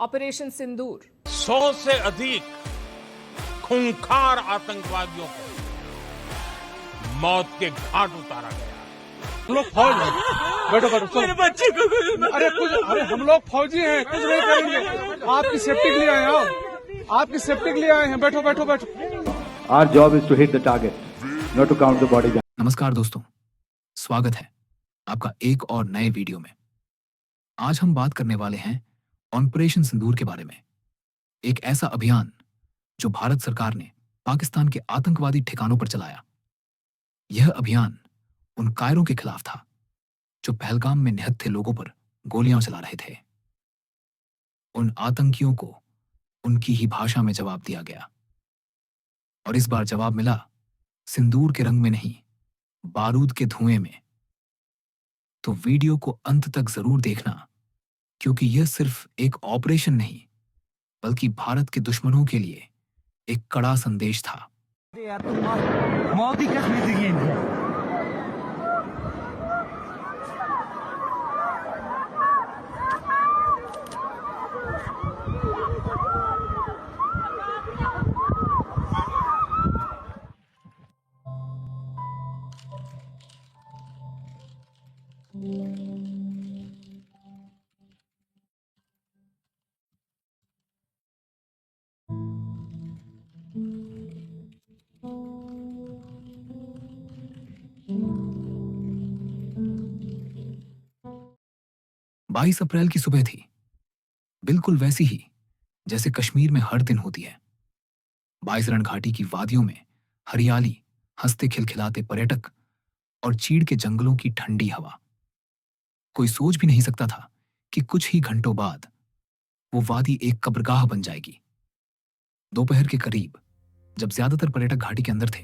Operation सिंदूर। 100 से अधिक खूंखार आतंकवादियों को मौत के घाट उतारा गया। हम लोग फौज हैं। बैठो बैठो मेरे बच्चे को अरे हम लोग फौजी हैं, कुछ नहीं करेंगे। आपकी सेफ्टी के लिए आए हैं। आपकी सेफ्टी के लिए आए हैं। बैठो बैठो बैठो। Our job is to hit the target, not to count the body. नमस्कार दोस्तों, स्वागत है आपका एक और नए वीडियो में। आज हम बात करने वाले हैं ऑपरेशन सिंदूर के बारे में। एक ऐसा अभियान जो भारत सरकार ने पाकिस्तान के आतंकवादी ठिकानों पर चलाया। यह अभियान उन कायरों के खिलाफ था जो पहलगाम में निहत्थे लोगों पर गोलियां चला रहे थे। उन आतंकियों को उनकी ही भाषा में जवाब दिया गया और इस बार जवाब मिला सिंदूर के रंग में नहीं, बारूद के धुएं में। तो वीडियो को अंत तक जरूर देखना, क्योंकि यह सिर्फ एक ऑपरेशन नहीं बल्कि भारत के दुश्मनों के लिए एक कड़ा संदेश था। बाईस अप्रैल की सुबह थी, बिल्कुल वैसी ही जैसे कश्मीर में हर दिन होती है। बाईसरण घाटी की वादियों में हरियाली, हंसते खिलखिलाते पर्यटक और चीड़ के जंगलों की ठंडी हवा। कोई सोच भी नहीं सकता था कि कुछ ही घंटों बाद वो वादी एक कब्रगाह बन जाएगी। दोपहर के करीब जब ज्यादातर पर्यटक घाटी के अंदर थे,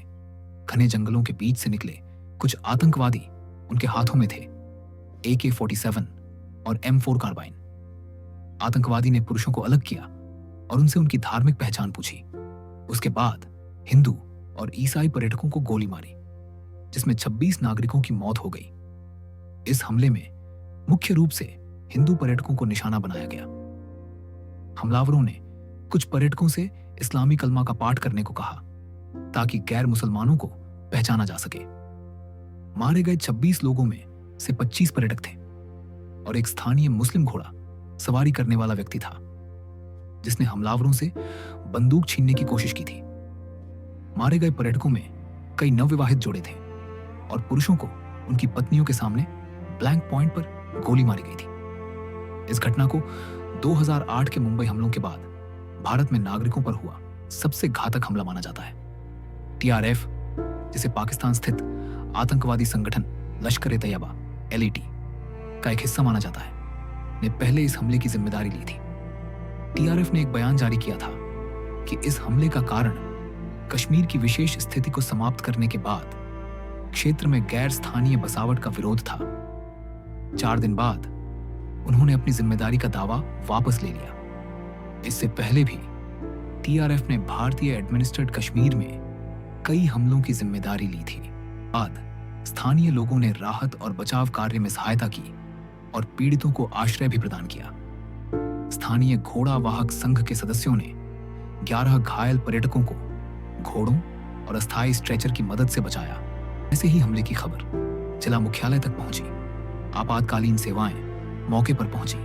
घने जंगलों के बीच से निकले कुछ आतंकवादी। उनके हाथों में थे AK-47 और M4 कार्बाइन। आतंकवादी ने पुरुषों को अलग किया और उनसे उनकी धार्मिक पहचान पूछी। उसके बाद हिंदू और ईसाई पर्यटकों को गोली मारी, जिसमें 26 नागरिकों की मौत हो गई। इस हमले में मुख्य रूप से हिंदू पर्यटकों को निशाना बनाया गया। हमलावरों ने कुछ पर्यटकों से इस्लामी कलमा का पाठ करने को कहा ताकि गैर मुसलमानों को पहचाना जा सके। मारे गए 26 लोगों में से 25 पर्यटक थे और एक स्थानीय मुस्लिम घोड़ा सवारी करने वाला व्यक्ति था, जिसने हमलावरों से बंदूक छीनने की कोशिश की थी। मारे गए पर्यटकों में कई नवविवाहित जोड़े थे और पुरुषों को उनकी पत्नियों के सामने ब्लैंक पॉइंट पर गोली मारी गई थी। इस घटना को 2008 के मुंबई हमलों के बाद भारत में नागरिकों पर हुआ सबसे घातक हमला माना जाता है। TRF, जिसे पाकिस्तान स्थित आतंकवादी संगठन लश्कर-ए-तैयबा LAT का एक हिस्सा माना जाता है, ने पहले इस हमले की जिम्मेदारी ली थी। TRF ने एक बयान जारी किया था कि इस हमले का कारण कश्मीर की विशेष स्थिति को समाप्त करने के बाद क्षेत्र में गैर स्थानीय बसावट का विरोध था। 4 दिन बाद उन्होंने अपनी जिम्मेदारी का दावा वापस ले लिया। इससे पहले भी TRF ने भारतीय एडमिनिस्ट्रेटेड कश्मीर में कई हमलों की जिम्मेदारी ली थी। बाद स्थानीय लोगों ने राहत और बचाव कार्य में सहायता की और पीड़ितों को आश्रय भी प्रदान किया। स्थानीय घोड़ा वाहक संघ के सदस्यों ने 11 घायल पर्यटकों को घोड़ों और अस्थायी स्ट्रेचर की मदद से बचाया। ऐसे ही हमले की खबर जिला मुख्यालय तक पहुंची। आपातकालीन सेवाएं मौके पर पहुंची।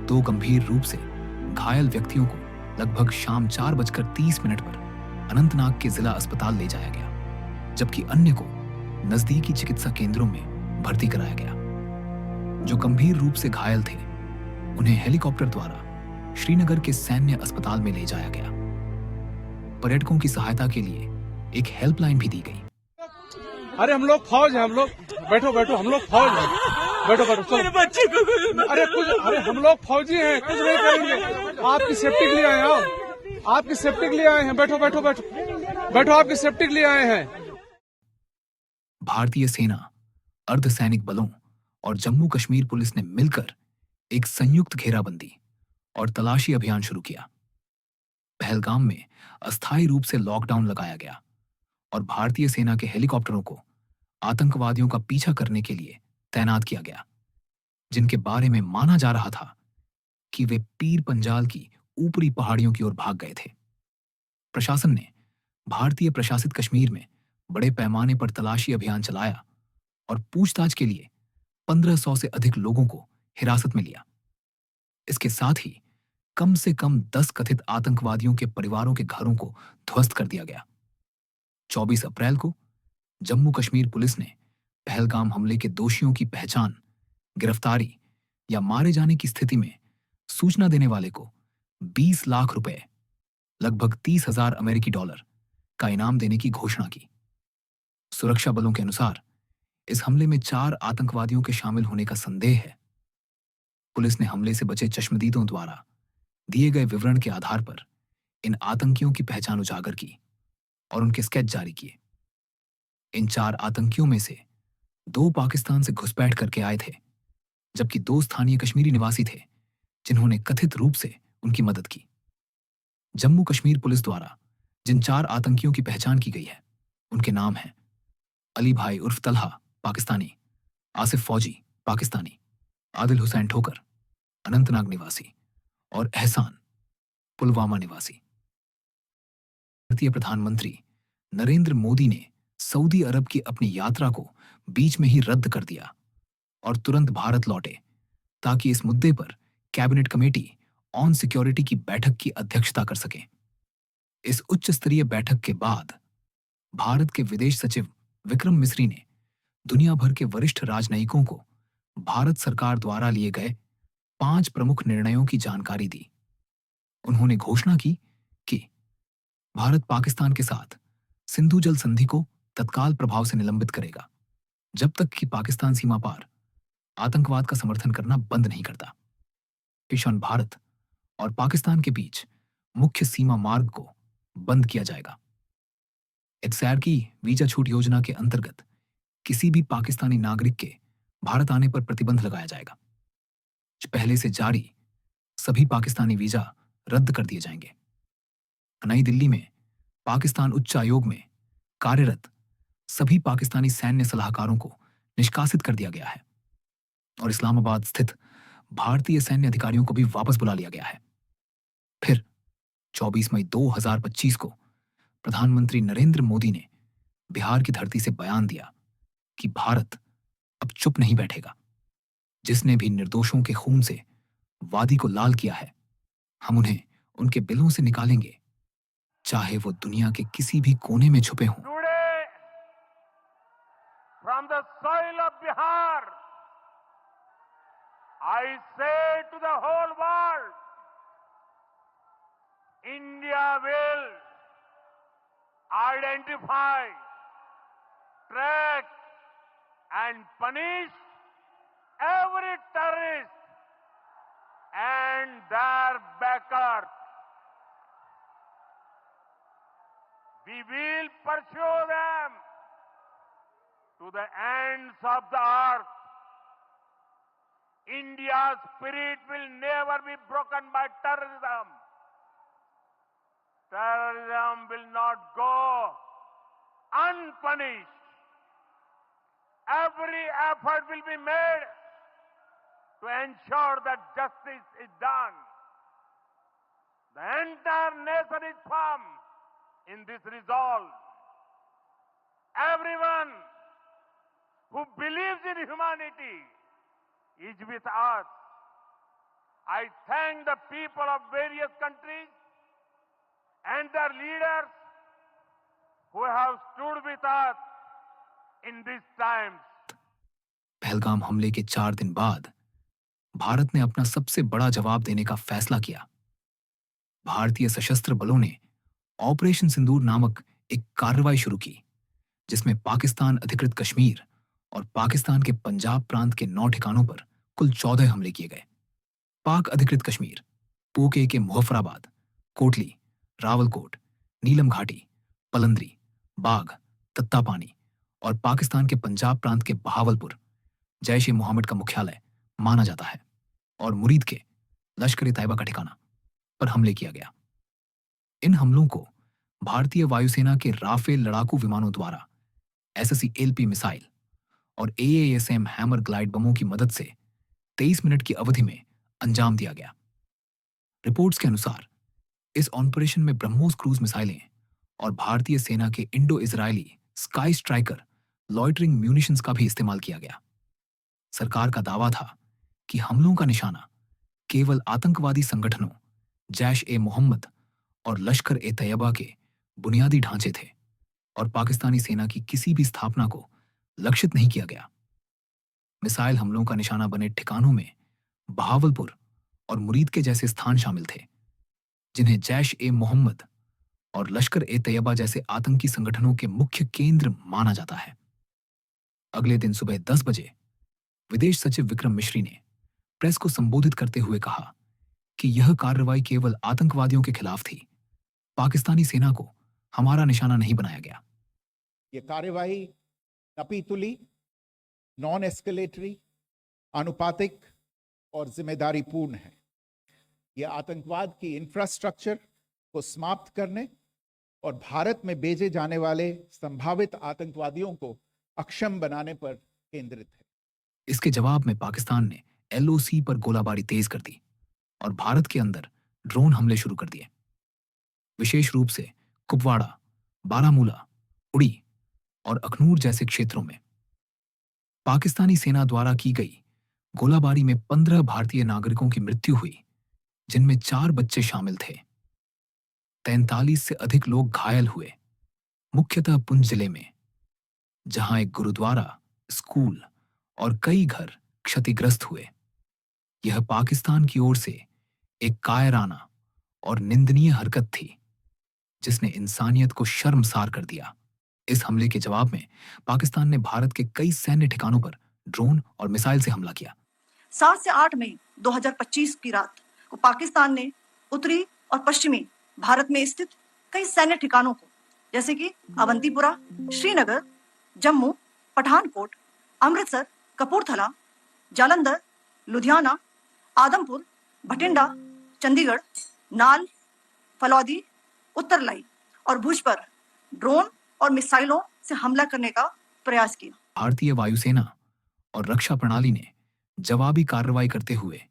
2 गंभीर रूप से घायल व्यक्तियों को लगभग शाम 4:30 पर अनंतनाग के जिला अस्पताल ले जाया गया, जबकि अन्य को नजदीकी चिकित्सा केंद्रों में भर्ती कराया गया। जो गंभीर रूप से घायल थे उन्हें हेलीकॉप्टर द्वारा श्रीनगर के सैन्य अस्पताल में ले जाया गया। पर्यटकों की सहायता के लिए एक हेल्पलाइन भी दी गई। अरे हम लोग फौज हैं। हम लोग बैठो बैठो हम लोग फौज हैं। बैठो बैठो मेरे बच्चे को अरे हम लोग फौजी हैं, कुछ नहीं करेंगे। आपकी सेफ्टी के लिए आए हैं। आपकी सेफ्टी के लिए आए हैं। बैठो बैठो बैठो बैठो आपकी सेफ्टी के लिए आए हैं। भारतीय सेना, अर्धसैनिक बलों और जम्मू कश्मीर पुलिस ने मिलकर एक संयुक्त घेराबंदी और तलाशी अभियान शुरू किया। पहलगाम में अस्थायी रूप से लॉकडाउन लगाया गया और भारतीय सेना के हेलीकॉप्टरों को आतंकवादियों का पीछा करने के लिए तैनात किया गया, जिनके बारे में माना जा रहा था कि वे पीर पंजाल की ऊपरी पहाड़ियों की ओर भाग गए थे। प्रशासन ने भारतीय प्रशासित कश्मीर में बड़े पैमाने पर तलाशी अभियान चलाया और पूछताछ के लिए 1500 से अधिक लोगों को हिरासत में लिया। इसके साथ ही कम से कम 10 कथित आतंकवादियों के परिवारों के घरों को ध्वस्त कर दिया गया। 24 अप्रैल को जम्मू कश्मीर पुलिस ने पहलगाम हमले के दोषियों की पहचान, गिरफ्तारी या मारे जाने की स्थिति में सूचना देने वाले को 20 लाख रुपए, लगभग 30,000 अमेरिकी डॉलर का इनाम देने की घोषणा की। सुरक्षा बलों के अनुसार इस हमले में 4 आतंकवादियों के शामिल होने का संदेह है। पुलिस ने हमले से बचे चश्मदीदों द्वारा दिए गए विवरण के आधार पर इन आतंकियों की पहचान उजागर की और उनके स्केच जारी किए। इन 4 आतंकियों में से 2 पाकिस्तान से घुसपैठ करके आए थे, जबकि 2 स्थानीय कश्मीरी निवासी थे जिन्होंने कथित रूप से उनकी मदद की। जम्मू कश्मीर पुलिस द्वारा जिन 4 आतंकियों की पहचान की गई है उनके नाम हैं अली भाई उर्फ तलहा पाकिस्तानी, आसिफ फौजी पाकिस्तानी, आदिल हुसैन ठोकर अनंतनाग निवासी और एहसान पुलवामा निवासी। भारतीय प्रधानमंत्री नरेंद्र मोदी ने सऊदी अरब की अपनी यात्रा को बीच में ही रद्द कर दिया और तुरंत भारत लौटे ताकि इस मुद्दे पर कैबिनेट कमेटी ऑन सिक्योरिटी की बैठक की अध्यक्षता कर सके। इस उच्च स्तरीय बैठक के बाद भारत के विदेश सचिव विक्रम मिस्री ने दुनिया भर के वरिष्ठ राजनयिकों को भारत सरकार द्वारा लिए गए 5 प्रमुख निर्णयों की जानकारी दी। उन्होंने घोषणा की कि भारत पाकिस्तान के साथ सिंधु जल संधि को तत्काल प्रभाव से निलंबित करेगा जब तक कि पाकिस्तान सीमा पार आतंकवाद का समर्थन करना बंद नहीं करता। ईशान भारत और पाकिस्तान के बीच मुख्य सीमा मार्ग को बंद किया जाएगा। एचसीआर की वीजा छूट योजना के अंतर्गत किसी भी पाकिस्तानी नागरिक के भारत आने पर प्रतिबंध लगाया जाएगा। पहले से जारी सभी पाकिस्तानी वीजा रद्द कर दिए जाएंगे। नई दिल्ली में पाकिस्तान उच्च आयोग में कार्यरत सभी पाकिस्तानी सैन्य सलाहकारों को निष्कासित कर दिया गया है और इस्लामाबाद स्थित भारतीय सैन्य अधिकारियों को भी वापस बुला लिया गया है। फिर 24 मई 2025 को प्रधानमंत्री नरेंद्र मोदी ने बिहार की धरती से बयान दिया कि भारत अब चुप नहीं बैठेगा। जिसने भी निर्दोषों के खून से वादी को लाल किया है, हम उन्हें उनके बिलों से निकालेंगे, चाहे वो दुनिया के किसी भी कोने में छुपे हों। Today, from the soil of Bihar, I say to the whole world, India will identify, track and punish every terrorist and their backers. We will pursue them to the ends of the earth. India's spirit will never be broken by terrorism. Terrorism will not go unpunished. Every effort will be made to ensure that justice is done. The entire nation is firm in this resolve. Everyone who believes in humanity is with us. I thank the people of various countries and their leaders who have stood with us in these times. Pahalgam हमले के 4 दिन बाद भारत ने अपना सबसे बड़ा जवाब देने का फैसला किया। भारतीय सशस्त्र बलों ने ऑपरेशन सिंदूर नामक एक कार्रवाई शुरू की, जिसमें पाकिस्तान अधिकृत कश्मीर और पाकिस्तान के पंजाब प्रांत के 9 ठिकानों पर कुल 14 हमले किए गए। पाक अधिकृत कश्मीर, पीओके के मुजफ्फराबाद, कोटली, रावलकोट, नीलम घाटी, पलंद्री, बाग, तत्तापानी और पाकिस्तान के पंजाब प्रांत के बहावलपुर जैश-ए-मोहम्मद का मुख्यालय माना जाता है और मुरीद के लश्कर-ए-तैयबा का ठिकाना पर हमले किया गया। इन हमलों को भारतीय वायुसेना के राफेल लड़ाकू विमानों द्वारा SSC-LP मिसाइल और AASM हैमर ग्लाइड बमों की मदद से 23 मिनट की अवधि में अंजाम दिया गया। रिपोर्ट्स के अनुसार इस ऑपरेशन में ब्रह्मोस क्रूज मिसाइलें और भारतीय सेना के Indo Israeli sky striker loitering munitions का भी इस्तेमाल किया गया। सरकार का दावा था कि हमलों का निशाना केवल आतंकवादी संगठनों जैश ए मोहम्मद और लश्कर ए तैयबा के बुनियादी ढांचे थे और पाकिस्तानी सेना की किसी भी स्थापना को लक्षित नहीं किया गया। मिसाइल हमलों का निशाना बने ठिकानों में बहावलपुर और मुरीद के जैसे स्थान शामिल थे, जिन्हें जैश ए मोहम्मद और लश्कर ए तैयबा जैसे आतंकी संगठनों के मुख्य केंद्र माना जाता है। अगले दिन सुबह 10 बजे विदेश सचिव विक्रम मिश्री ने प्रेस को संबोधित करते हुए कहा कि यह कार्रवाई केवल आतंकवादियों के खिलाफ थी, पाकिस्तानी सेना को हमारा निशाना नहीं बनाया गया। ये कार्रवाई नपीतुली, नॉन एस्केलेटरी, अनुपातिक और जिम्मेदारीपूर्ण है। यह आतंकवाद की इंफ्रास्ट्रक्चर को समाप्त करने और भारत में भेजे जाने वाले संभावित आतंकवादियों को अक्षम बनाने पर केंद्रित है। इसके जवाब में पाकिस्तान ने LOC पर गोलाबारी तेज कर दी और भारत के अंदर ड्रोन हमले शुरू कर दिए, विशेष रूप से कुपवाड़ा, बारामूला, उड़ी और अखनूर जैसे क्षेत्रों में। पाकिस्तानी सेना द्वारा की गई गोलाबारी में 15 भारतीय नागरिकों की मृत्यु हुई, जिनमें 4 बच्चे शामिल थे। 43 से अधिक लोग घायल हुए, मुख्यतः पुंछ जिले में, जहां एक गुरुद्वारा, स्कूल और कई घर क्षतिग्रस्त हुए। यह पाकिस्तान की ओर से एक कायराना और निंदनीय हरकत थी, जिसने इंसानियत को शर्मसार कर दिया। इस हमले के जवाब में पाकिस्तान ने भारत के कई सैन्य ठिकानों पर ड्रोन और मिसाइल से हमला किया। 7 से 8 मई 2025 की रात को पाकिस्तान ने उत्तरी और पश्चिमी भारत में स्थित कई सैन्य ठिकानों को, जैसे कि अवंतीपुरा, श्रीनगर, जम्मू, पठानकोट, अमृतसर, कपूरथला, जालंधर, लुधियाना, आदमपुर, भटिंडा, चंडीगढ़, नाल, फलौदी, उत्तरलाई और भुज पर ड्रोन और मिसाइलों से हमला करने का प्रयास किया। भारतीय वायुसेना और रक्षा प्रणाली ने जवाबी कार्रवाई करते हुए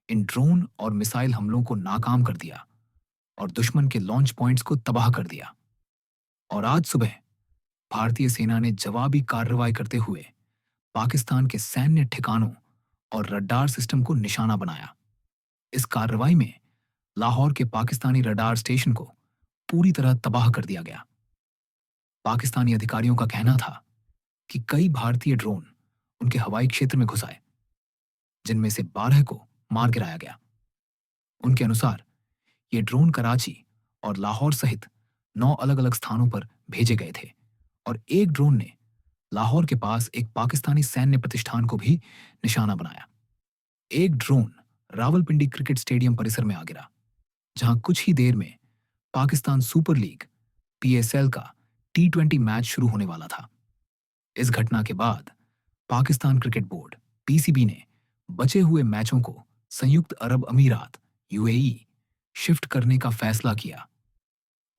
इन ड्रोन और मिसाइल हमलों को नाकाम कर दिया और दुश्मन के लॉन्च पॉइंट्स को तबाह कर दिया। और आज सुबह भारतीय सेना ने जवाबी कार्रवाई करते हुए पाकिस्तान के सैन्य ठिकानों और रडार सिस्टम को निशाना बनाया। इस कार्रवाई में लाहौर के पाकिस्तानी रडार स्टेशन को पूरी तरह तबाह कर दिया गया। पाकिस्तानी अधिकारियों का कहना था कि कई भारतीय ड्रोन उनके हवाई क्षेत्र में घुस आए, जिनमें से 12 को मार गिराया गया। उनके अनुसार ये ड्रोन कराची और लाहौर सहित 9 अलग अलग स्थानों पर भेजे गए थे और एक ड्रोन ने लाहौर के पास एक पाकिस्तानी सैन्य प्रतिष्ठान को भी निशाना बनाया। एक ड्रोन रावलपिंडी क्रिकेट स्टेडियम परिसर में आ गिरा, जहां कुछ ही देर में पाकिस्तान सुपर लीग PSL का T20 मैच शुरू होने वाला था। इस घटना के बाद पाकिस्तान क्रिकेट बोर्ड PCB ने बचे हुए मैचों को संयुक्त अरब अमीरात UAE शिफ्ट करने का फैसला किया,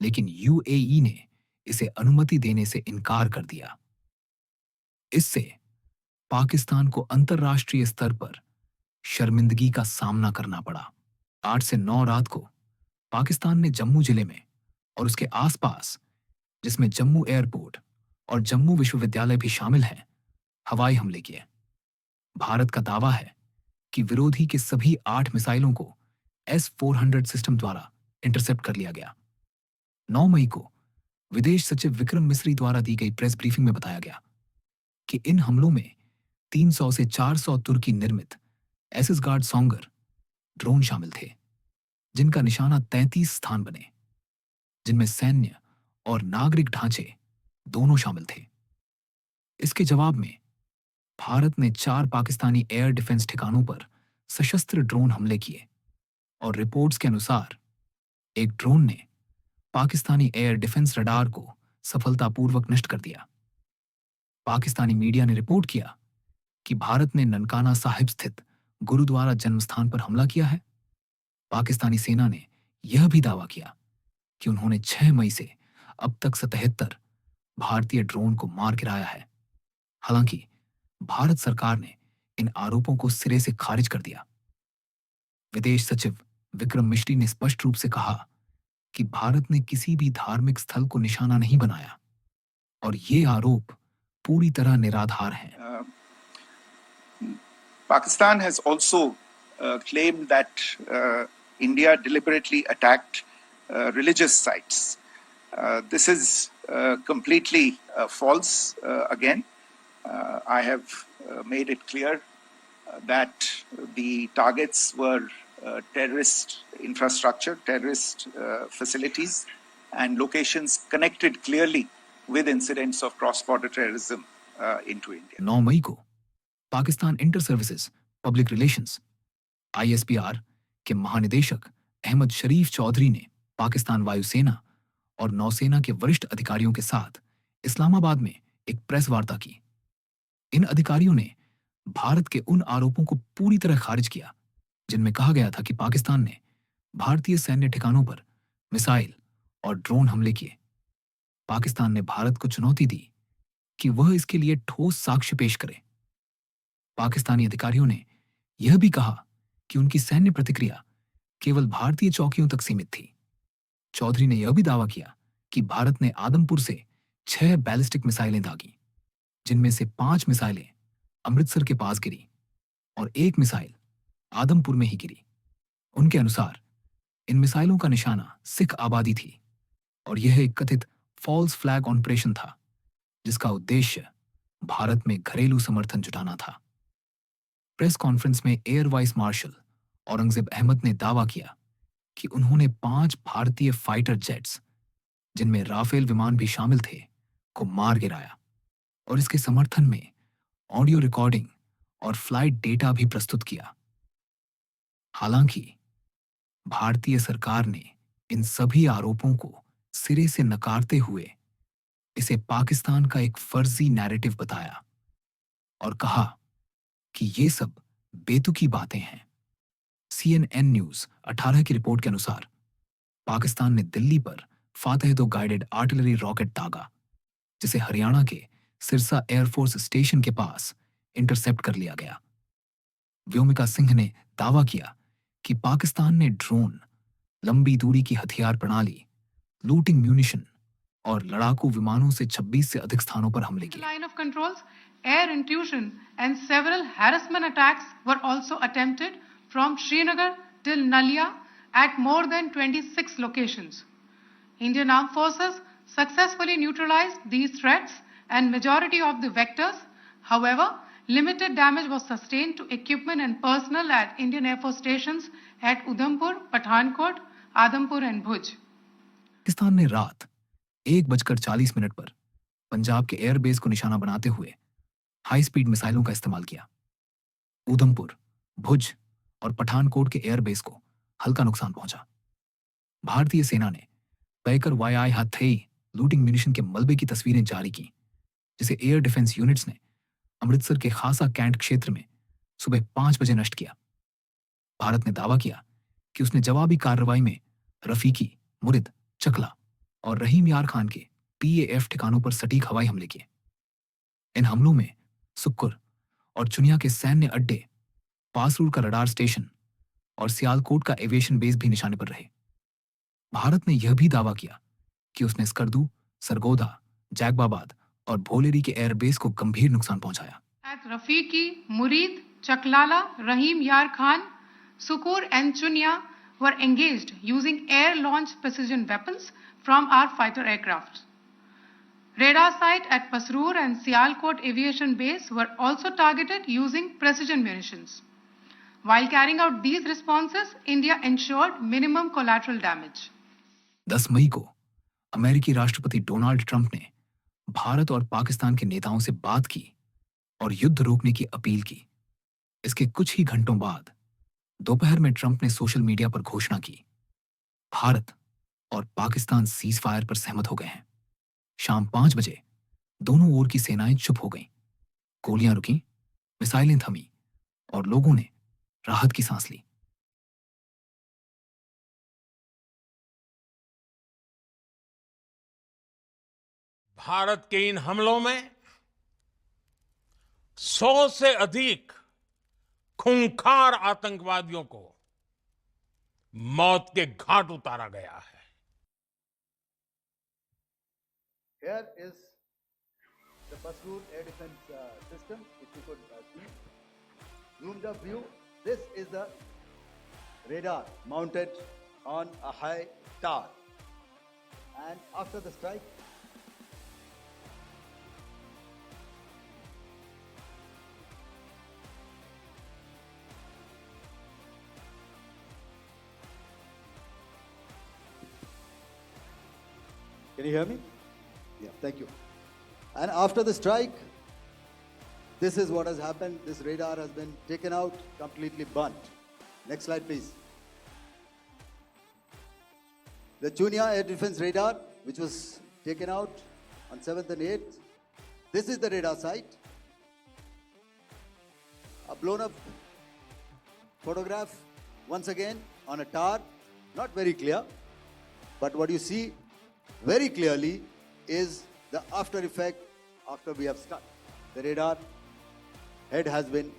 लेकिन UAE ने इसे अनुमति देने से इनकार कर दिया। इससे पाकिस्तान को अंतर्राष्ट्रीय स्तर पर शर्मिंदगी का सामना करना पड़ा। 8 से 9 रात को पाकिस्तान ने जम्मू जिले में और उसके आसपास, जिसमें जम्मू एयरपोर्ट और जम्मू विश्वविद्यालय भी शामिल हैं, हवाई हमले किए। भारत का दावा है कि विरोधी के सभी 8 मिसाइलों को S-400 सिस्टम द्वारा इंटरसेप्ट कर लिया गया। 9 मई को विदेश सचिव विक्रम मिस्री द्वारा दी गई प्रेस ब्रीफिंग में बताया गया कि इन हमलों में 300 से 400 तुर्की निर्मित एसएस-गार्ड सॉन्गर ड्रोन शामिल थे, जिनका निशाना 33 स्थान बने, जिनमें सैन्य और नागरिक ढांचे दोनों शामिल थे। इसके जवाब में भारत ने 4 पाकिस्तानी एयर डिफेंस ठिकानों पर सशस्त्र ड्रोन हमले किए और रिपोर्ट्स के अनुसार एक ड्रोन ने पाकिस्तानी एयर डिफेंस रडार को सफलतापूर्वक नष्ट कर दिया। पाकिस्तानी मीडिया ने रिपोर्ट किया कि भारत ने ननकाना साहिब स्थित गुरुद्वारा जन्मस्थान पर हमला किया है। पाकिस्तानी सेना ने यह भी दावा किया कि उन्होंने 6 मई से अब तक 77 भारतीय ड्रोन को मार गिराया है। हालांकि भारत सरकार ने इन आरोपों को सिरे से खारिज कर दिया। विदेश सचिव विक्रम मिश्री ने स्पष्ट रूप से कहा कि भारत ने किसी भी धार्मिक स्थल को निशाना नहीं बनाया और ये आरोप पूरी तरह निराधार हैं। Pakistan has also claimed that India deliberately attacked religious sites. This is completely false again. I have made it clear that the targets were terrorist infrastructure, terrorist facilities, and locations connected clearly with incidents of cross-border terrorism into India. 9 मई को Pakistan inter services public relations ISPR के महानिदेशक अहमद शरीफ चौधरी ने पाकिस्तान वायुसेना और नौसेना के वरिष्ठ अधिकारियों के साथ इस्लामाबाद में एक प्रेस वार्ता की। इन अधिकारियों ने भारत के उन आरोपों को पूरी तरह खारिज किया जिनमें कहा गया था कि पाकिस्तान ने भारतीय सैन्य ठिकानों पर मिसाइल और ड्रोन हमले किए। पाकिस्तान ने भारत को चुनौती दी कि वह इसके लिए ठोस साक्ष्य पेश करे। पाकिस्तानी अधिकारियों ने यह भी कहा कि उनकी सैन्य प्रतिक्रिया केवल भारतीय चौकियों तक सीमित थी। चौधरी ने यह भी दावा किया कि भारत ने आदमपुर से 6 बैलिस्टिक मिसाइलें दागी, जिनमें से 5 मिसाइलें अमृतसर के पास गिरी और 1 मिसाइल आदमपुर में ही गिरी। उनके अनुसार इन मिसाइलों का निशाना सिख आबादी थी और यह एक कथित फॉल्स फ्लैग ऑपरेशन था जिसका उद्देश्य भारत में घरेलू समर्थन जुटाना था। प्रेस कॉन्फ्रेंस में air vice marshal Aurangzeb Ahmed ने दावा किया कि उन्होंने 5 भारतीय फाइटर जेट्स, जिनमें राफेल विमान भी शामिल थे, को मार गिराया और इसके समर्थन में ऑडियो रिकॉर्डिंग और फ्लाइट डेटा भी प्रस्तुत किया। हालांकि भारतीय सरकार ने इन सभी आरोपों को सिरे से नकारते हुए इसे पाकिस्तान का एक फर्जी नैरेटिव बताया और कहा कि ये सब बेतुकी बातें हैं। CNN न्यूज 18 की रिपोर्ट के अनुसार पाकिस्तान ने दिल्ली पर फातह दो गाइडेड आर्टिलरी रॉकेट दागा, जिसे हरियाणा के सिरसा एयरफोर्स स्टेशन के पास इंटरसेप्ट कर लिया गया। व्योमिका सिंह ने दावा किया कि पाकिस्तान ने ड्रोन, लंबी दूरी की हथियार प्रणाली, लूटिंग म्यूनिशन और लड़ाकू विमानों से 26 से अधिक स्थानों पर हमले किए। Line of controls, air intrusion and several harassment attacks were also attempted from Srinagar till Nalia at more than 26 locations. Indian Armed Forces successfully neutralized these threats and majority of the vectors. However, limited damage was sustained to equipment and personnel at Indian Air Force stations at Udhampur, Pathankot, Adampur and Bhuj. Pakistan ने रात 1:40 पर पंजाब के airbase को निशाना बनाते हुए high speed मिसाइलों का इस्तेमाल किया। उधमपुर, भुज और पठानकोट के एयरबेस को हल्का नुकसान पहुंचा। भारतीय सेना ने बैकर वाई हथेई लूटिंग म्यूनिशन के मलबे की तस्वीरें जारी की, जिसे एयर डिफेंस यूनिट्स ने अमृतसर के खासा कैंट क्षेत्र में सुबह 5 बजे नष्ट किया। भारत ने दावा किया कि उसने जवाबी कार्रवाई में रफीकी, मुरिद, चकला और रहीम यार खान के PAF ठिकानों पर सटीक हवाई हमले किए। इन हमलों में सुक्कुर और चुनिया के सैन्य अड्डे, पासरूर का रडार स्टेशन और सियालकोट का एविएशन बेस भी निशाने पर रहे। भारत ने यह भी दावा किया कि उसने स्कर्दू, सरगोधा, जैकबाबाद और भोलेरी के एयरबेस को गंभीर नुकसान पहुंचाया। At Rafiki, Murid, Chaklala, Rahim Yar Khan, Sukur and Chunya were engaged using air-launched precision weapons from our fighter aircraft. Radar site at Pasroor and Sialkot Aviation Base were also targeted using precision munitions. While carrying out these responses, India ensured minimum collateral damage. 10 मई को अमेरिकी राष्ट्रपति Donald Trump ने भारत और पाकिस्तान के नेताओं से बात की और युद्ध रोकने की अपील की। इसके कुछ ही घंटों बाद दोपहर में ट्रंप ने सोशल मीडिया पर घोषणा की, भारत और पाकिस्तान सीज फायर पर सहमत हो गए हैं। शाम 5 बजे दोनों ओर की सेनाएं चुप हो गईं, गोलियां रुकीं, मिसाइलें थमी और लोगों ने राहत की सांस ली। भारत के इन हमलों में 100 से अधिक खूंखार आतंकवादियों को मौत के घाट उतारा गया है। Here is the Pasrur air defense system. If you could see, zoomed up view. This is the radar mounted on a high tower. And after the strike, can you hear me? Yeah, thank you. And after the strike, this is what has happened. This radar has been taken out, completely burnt. Next slide, please. The Chunia air defense radar, which was taken out on 7th and 8th. This is the radar site. A blown up photograph, once again, on a tower. Not very clear, but what you see very clearly is the after effect after we have struck. The radar head has been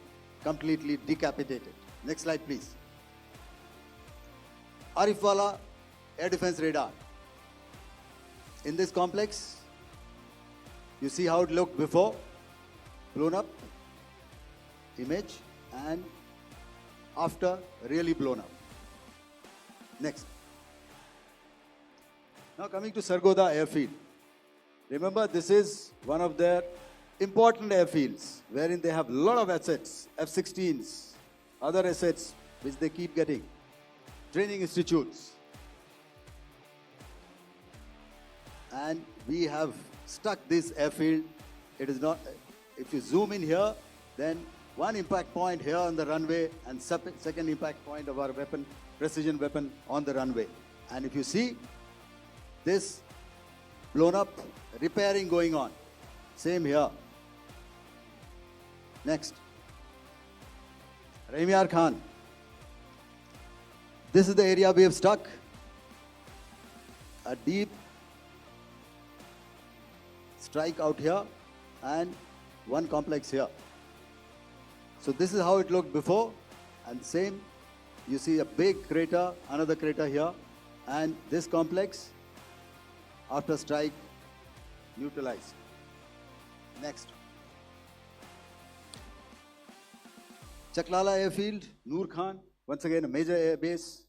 completely decapitated. Next slide, please. Arifwala air defense radar. In this complex, you see how it looked before, blown up image, and after really blown up. Next. Now coming to Sargodha airfield. Remember, this is one of their important airfields wherein they have a lot of assets, F-16s, other assets which they keep getting, training institutes. And we have stuck this airfield. It is not, if you zoom in here, then one impact point here on the runway and second impact point of our weapon, precision weapon on the runway. And if you see this blown up, repairing going on. Same here. Next. Rahimyar Khan. This is the area we have stuck. A deep strike out here and one complex here. So this is how it looked before, and same, you see a big crater, another crater here, and this complex after strike neutralized. Next. Chaklala airfield, Noor Khan, once again a major air base,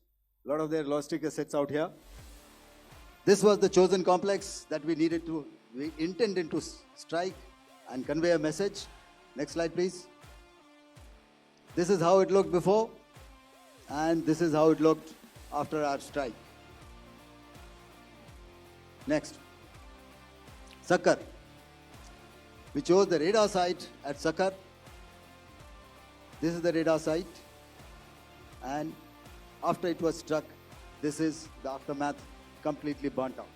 a lot of their logistic assets out here. This was the chosen complex that we intended to strike and convey a message. Next slide, please. This is how it looked before, and this is how it looked after our strike. Next. Sakar. We chose the radar site at Sakar. This is the radar site, and after it was struck, this is the aftermath, completely burnt out.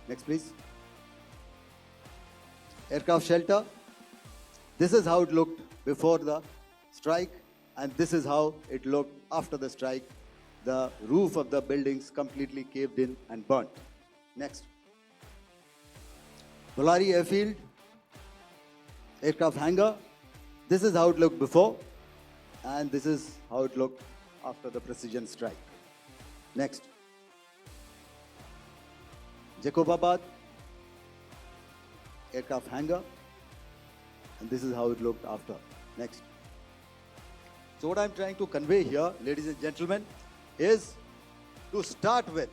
Next, please. Aircraft shelter. This is how it looked before the strike, and this is how it looked after the strike. The roof of the buildings completely caved in and burnt. Next. Bolari airfield, aircraft hangar. This is how it looked before, and this is how it looked after the precision strike. Next. Jacobabad, aircraft hangar, and this is how it looked after. Next. So what I'm trying to convey here, ladies and gentlemen, is to start with,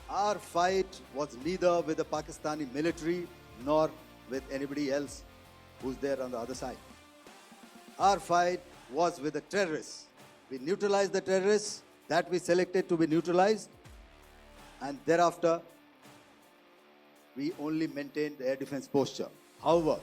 our fight was neither with the Pakistani military nor with anybody else who's there on the other side. Our fight was with the terrorists. We neutralized the terrorists that we selected to be neutralized, and thereafter we only maintained the air defense posture. However,